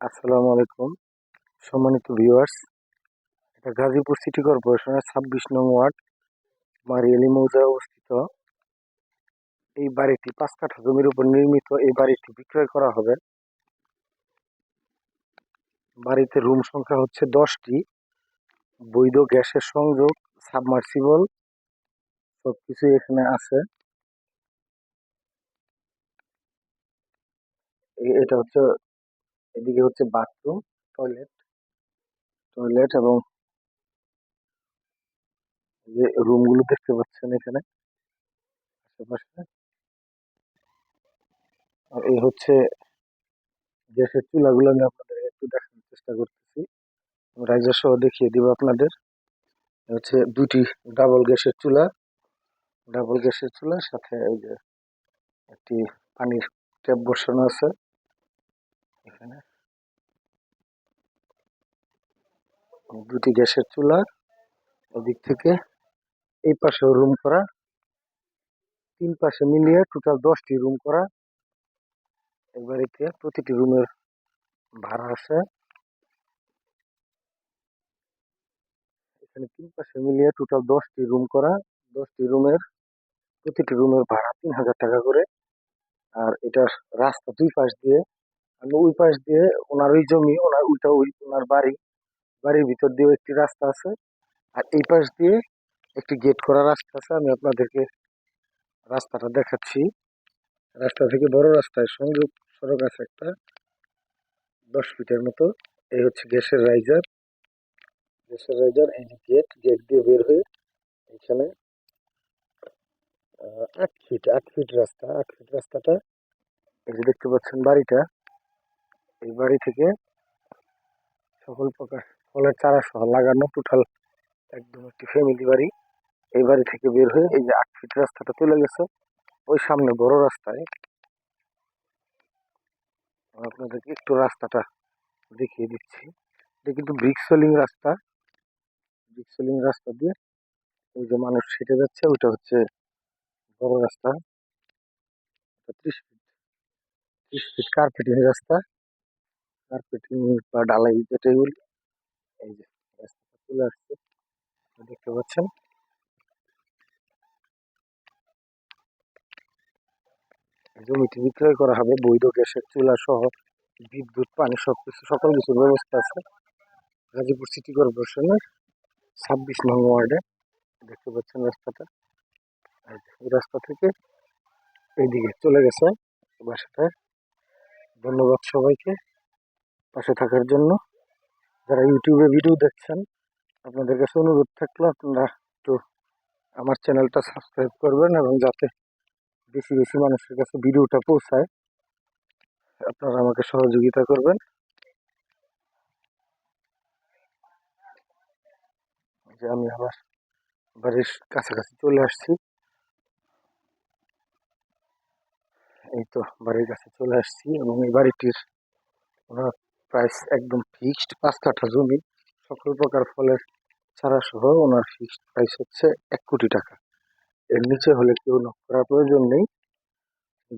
আসসালামু আলাইকুম সম্মানিত ভিউয়ার্স। এটা গাজীপুর সিটি কর্পোরেশনের ২৬ নং ওয়ার্ড মারিয়ালি মৌজায় অবস্থিত। এই বাড়িটি ৫ কাঠা জমির উপর নির্মিত। এই বাড়িটি বিক্রয় করা হবে। বাড়িতে রুম সংখ্যা হচ্ছে ১০টি। বৈধ গ্যাসের সংযোগ, সাবমার্সিবল সবকিছু এখানে আছে। এটা হচ্ছে, এদিকে হচ্ছে বাথরুম, টয়লেট টয়লেট এবং যে রুমগুলো দেখতে পাচ্ছেন এখানে আশেপাশে। আর এই হচ্ছে গ্যাসের চুলাগুলো, আমি আপনাদের একটু দেখানোর চেষ্টা করতেছি। রাইজার সহ দেখিয়ে দিব আপনাদের। হচ্ছে দুটি ডাবল গ্যাসের চুলার সাথে এই যে একটি পানির ট্যাপ বসানো আছে এখানে। দুটি গ্যাসের চুলা, ওদিক থেকে এই পাশে রুম করা, 3 পাশে মিলিয়ে টোটাল 10টি রুম করা। এই বাড়িতে প্রতিটি রুমের ভাড়া আছে। এখানে 3 পাশে মিলিয়ে টোটাল 10টি রুম করা। 10টি রুমের প্রতিটি রুমের ভাড়া ৩,০০০ টাকা করে। আর এটার রাস্তা দুই পাশ দিয়ে, আমি ওই পাশ দিয়ে ওনার ওই জমি, ওনার ওইটা ওনার বাড়ির ভিতর দিয়েও একটি রাস্তা আছে। আর এই পাশ দিয়ে একটি গেট করা রাস্তা আছে। আমি আপনাদেরকে রাস্তাটা দেখাচ্ছি। রাস্তা থেকে বড় রাস্তায় সংযোগ সড়ক আছে একটা 10 ফিটের মতো। এই হচ্ছে গ্যাসের রাইজার, এই যে গেট দিয়ে বের হয়ে এখানে 8 ফিট রাস্তাটা এই যে দেখতে পাচ্ছেন বাড়িটা। এই বাড়ি থেকে সকল প্রকার ফলের চারা সহ লাগানো, টোটাল একদম একটি ফ্যামিলি বাড়ি। এই বাড়ি থেকে বের হয়ে এই যে 8 ফিট রাস্তাটা চলে গেছে ওই সামনে বড় রাস্তায়। আপনাদেরকে একটু রাস্তাটা দেখিয়ে দিচ্ছি। এটা কিন্তু ব্রিক সোলিং রাস্তা দিয়ে ওই যে মানুষ হেঁটে যাচ্ছে, ওইটা হচ্ছে বড় রাস্তা। 30 ফিট কার্পেটিং রাস্তা, কার্পেটিং বা ঢালাই যেটাই বলি। এই যে রাস্তাটা চলে আসছে, দেখতে পাচ্ছেন। জমিটি বিক্রয় করা হবে। বৈধ গ্যাসের চুলা সহ বিদ্যুৎ, পানি সবকিছু, সকল কিছুর ব্যবস্থা আছে গাজীপুর সিটি কর্পোরেশনের 26 নং ওয়ার্ডে। দেখতে পাচ্ছেন রাস্তাটা। এই রাস্তা থেকে এইদিকে চলে গেছে বাসাটা। ধন্যবাদ সবাইকে পাশে থাকার জন্য। যারা ইউটিউবে ভিডিও দেখছেন, আপনাদের কাছে অনুরোধ থাকলো আপনারা একটু আমার চ্যানেলটা সাবস্ক্রাইব করবেন, এবং যাতে বেশি বেশি মানুষের কাছে ভিডিওটা পৌঁছায় আপনারা আমাকে সহযোগিতা করবেন। যে আমি আবার বাড়ির কাছাকাছি চলে আসছি। এই তো বাড়ির কাছে চলে আসছি, এবং এই বাড়িটির ওনার প্রাইস একদম ফিক্সড। 5 কাঠা জমি, সকল প্রকার ফলের চারা সহ ওনার ফিক্সড প্রাইস হচ্ছে 1 কোটি টাকা। এর নিচে হলে কেউ নক করার প্রয়োজন নেই,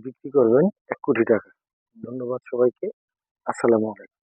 বিক্রি করবেন 1 কোটি টাকা। ধন্যবাদ সবাইকে। আসসালামু আলাইকুম।